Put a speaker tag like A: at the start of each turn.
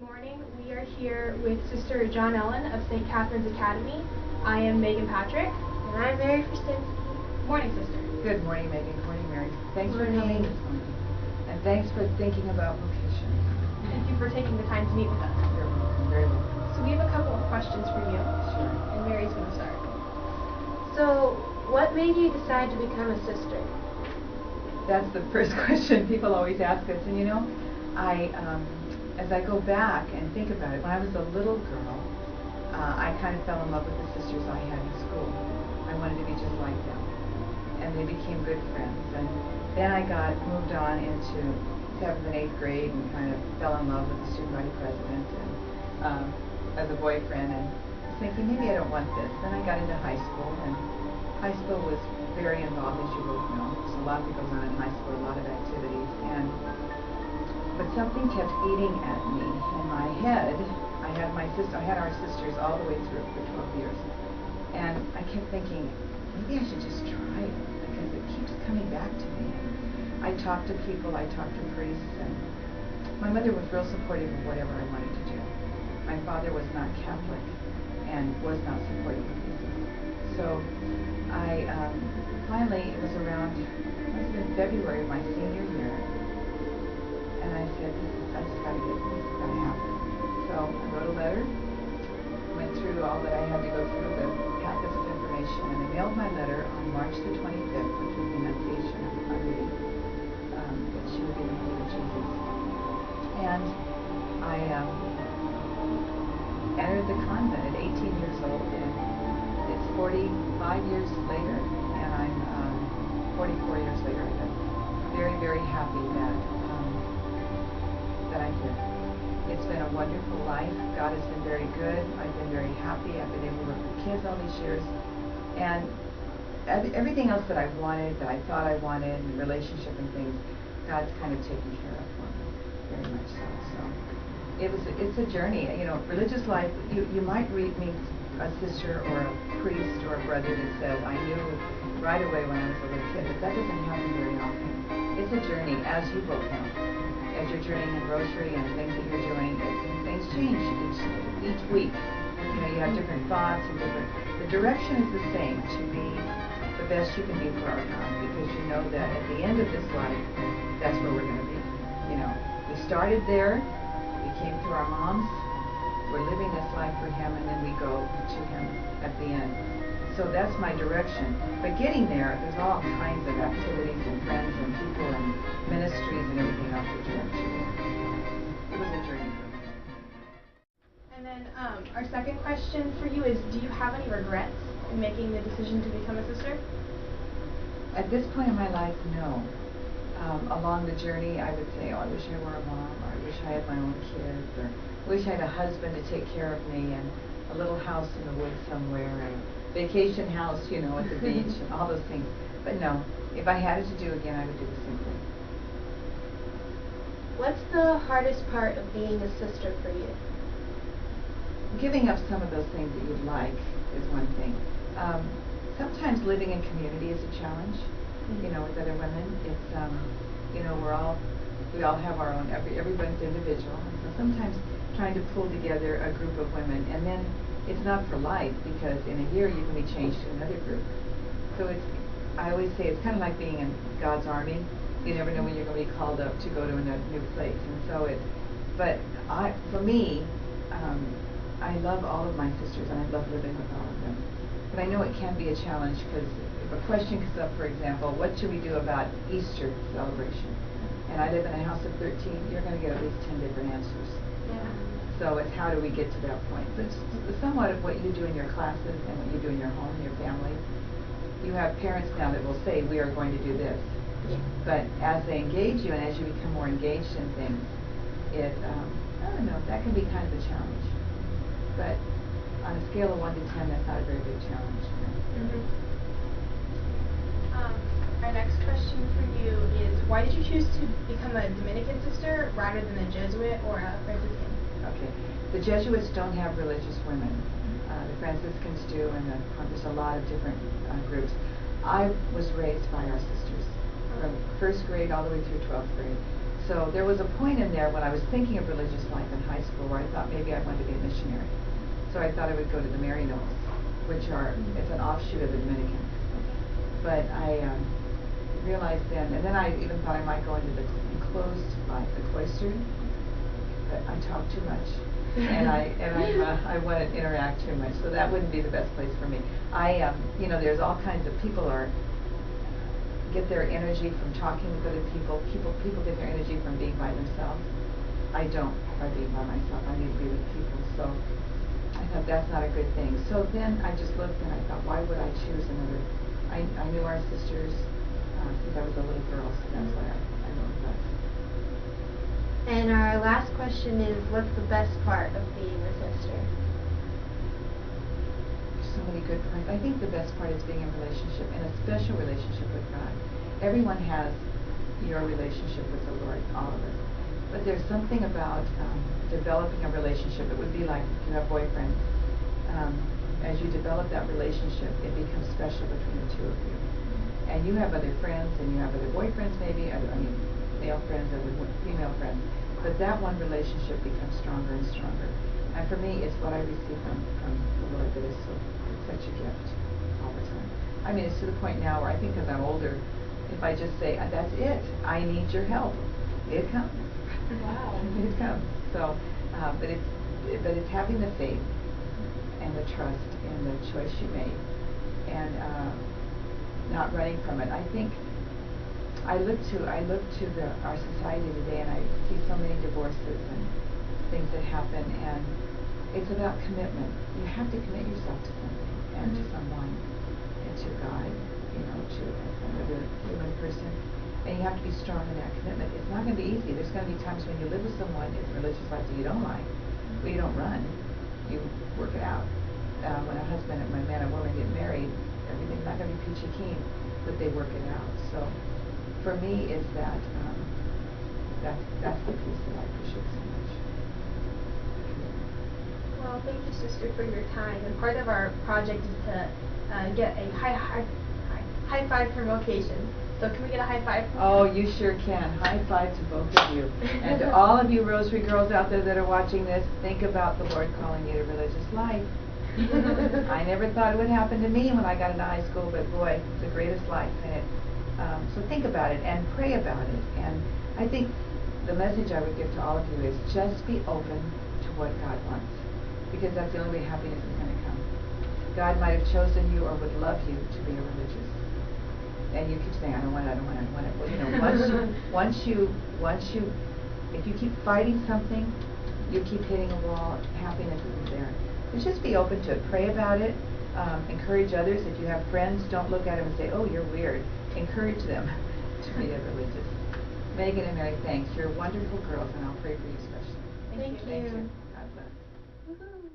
A: morning. We are here with Sister Johnellen of St. Catherine's Academy. I am Meghan Patrick.
B: And I'm Mary Fristensky.
A: Good morning, Sister.
C: Good morning, Meghan. Good morning, Mary. Thanks for coming this morning. And thanks for thinking about Vocations.
A: Thank you for taking the time to meet with us.
C: You're welcome. Very welcome.
A: So we have a couple of questions for you.
C: Sure.
A: And Mary's going to start.
B: So, what made you decide to become a sister?
C: That's the first question people always ask us. And you know, as I go back and think about it, when I was a little girl, I kind of fell in love with the sisters I had in school. I wanted to be just like them. And they became good friends. And then I moved on into 7th and 8th grade and kind of fell in love with the student body president and as a boyfriend, and was thinking maybe I don't want this. Then I got into high school, and high school was very involved, as you both know. There's a lot that goes on in high school, a lot of activities, but something kept eating at me in my head. I had our sisters all the way through for 12 years, and I kept thinking maybe I should just try it because it keeps coming back to me. I talked to people, I talked to priests, and my mother was real supportive of whatever I wanted to do. My father was not Catholic and was not supportive of this. So I finally, it was around, in February of my senior year, and I said, I just gotta get this, it's gotta happen. So I wrote a letter, went through all that I had to go through, the packets of information, and I mailed my letter on March the 25th, which was the Annunciation of Our Lady, that she would be the mother of Jesus. And I entered the convent at 18 years old, and it's 45 years later, and I'm 44 years later. I'm very, very happy that I did. It's been a wonderful life. God has been very good. I've been very happy. I've been able to work with kids all these years, and everything else that I wanted, that I thought I wanted, and relationship and things, God's kind of taken care of for me, very much so. So it's a journey. You know, religious life. You might meet a sister or a priest or a brother that says, I knew right away when I was a little kid, but that doesn't happen very often. It's a journey, as you both know. As you're journeying in rosary and things that you're doing, things change each week. You know, you have different thoughts and the direction is the same, to be the best you can be for our God, because you know that at the end of this life, that's where we're going to be. You know, we started there, we came through our moms, we're living this life for Him, and then we go to Him at the end. So that's my direction. But getting there, there's all kinds of activities and friends and people and ministries and everything else that you have to do. It was a journey for me.
A: And then our second question for you is, do you have any regrets in making the decision to become a sister?
C: At this point in my life, no. Along the journey, I would say, oh, I wish I were a mom, or I wish I had my own kids, or I wish I had a husband to take care of me, and a little house in the woods somewhere, and vacation house, you know, at the beach, and all those things. But no, if I had it to do again, I would do the same thing.
B: What's the hardest part of being a sister for you?
C: Giving up some of those things that you'd like is one thing. Sometimes living in community is a challenge, you know, with other women. It's, you know, we all have our own, everyone's individual. And so sometimes trying to pull together a group of women, and then it's not for life, because in a year you can be changed to another group. So I always say it's kind of like being in God's army. You never know when you're going to be called up to go to a new place. And so for me, I love all of my sisters, and I love living with all of them. But I know it can be a challenge, because if a question comes up, for example, what should we do about Easter celebration? And I live in a house of 13, you're going to get at least 10 different answers.
B: Yeah.
C: So it's how do we get to that point? So it's somewhat of what you do in your classes and what you do in your home, your family. You have parents now that will say, we are going to do this.
B: Yeah.
C: But as they engage you and as you become more engaged in things, I don't know, that can be kind of a challenge. But on a scale of 1 to 10, that's not a very big challenge.
A: Mm-hmm. Our next question for you is, why did you choose to become a Dominican sister rather than a Jesuit or a Franciscan?
C: Okay. The Jesuits don't have religious women. The Franciscans do, and there's a lot of different groups. I was raised by our sisters from 1st grade all the way through 12th grade. So there was a point in there when I was thinking of religious life in high school where I thought maybe I wanted to be a missionary. So I thought I would go to the Marinos, which are, it's an offshoot of the Dominican. But I realized then, and then I even thought I might go into the enclosed life, the cloistered, but I talk too much. and I want to interact too much, so that wouldn't be the best place for me. You know, there's all kinds of people get their energy from talking with other people. People get their energy from being by themselves. I don't by being by myself. I need to be with people. So I thought that's not a good thing. So then I just looked and I thought, why would I choose another? I knew our sisters since I was a little girl, so that's why I wrote that.
B: And our last question is, what's the best part of being a sister?
C: So many good parts. I think the best part is being in a relationship, and a special relationship with God. Everyone has your relationship with the Lord, all of us. But there's something about developing a relationship. It would be like if you have boyfriends. As you develop that relationship, it becomes special between the two of you. And you have other friends, and you have other boyfriends maybe, male friends, other female friends. But that one relationship becomes stronger and stronger. And for me, it's what I receive from the Lord that is it's such a gift all the time. I mean, it's to the point now where I think as I'm older, if I just say, that's it, I need your help, it comes.
B: Wow.
C: It comes. So, but it's having the faith and the trust in the choice you made, and not running from it. I think I look to our society today, and I see so many divorces and things that happen, and it's about commitment. You have to commit yourself to something and to someone and to God, you know, to another human person, and you have to be strong in that commitment. It's not going to be easy. There's going to be times when you live with someone in a religious life that you don't like, but you don't run. You work it out. When a husband and man and woman get married, everything's not going to be peachy keen, but they work it out. So for me, is that's the piece that I appreciate so much.
A: Well, thank you, sister, for your time. And part of our project is to get a high five for Vocations. So can we get a high five?
C: Oh, you sure can. High five to both of you. And to all of you Rosary girls out there that are watching this, think about the Lord calling you to religious life. I never thought it would happen to me when I got into high school, but boy, it's the greatest life. And so think about it and pray about it. And I think the message I would give to all of you is just be open to what God wants, because that's the only way happiness is going to come. God might have chosen you or would love you to be a religious. And you keep saying, I don't want it. Well, you know, once you, if you keep fighting something, you keep hitting a wall, happiness isn't there. So just be open to it. Pray about it. Encourage others. If you have friends, don't look at them and say, oh, you're weird. Encourage them to be a religious. Meghan and Mary, thanks. You're wonderful girls, and I'll pray for you especially.
B: Thank you.
C: God bless.
B: Woohoo.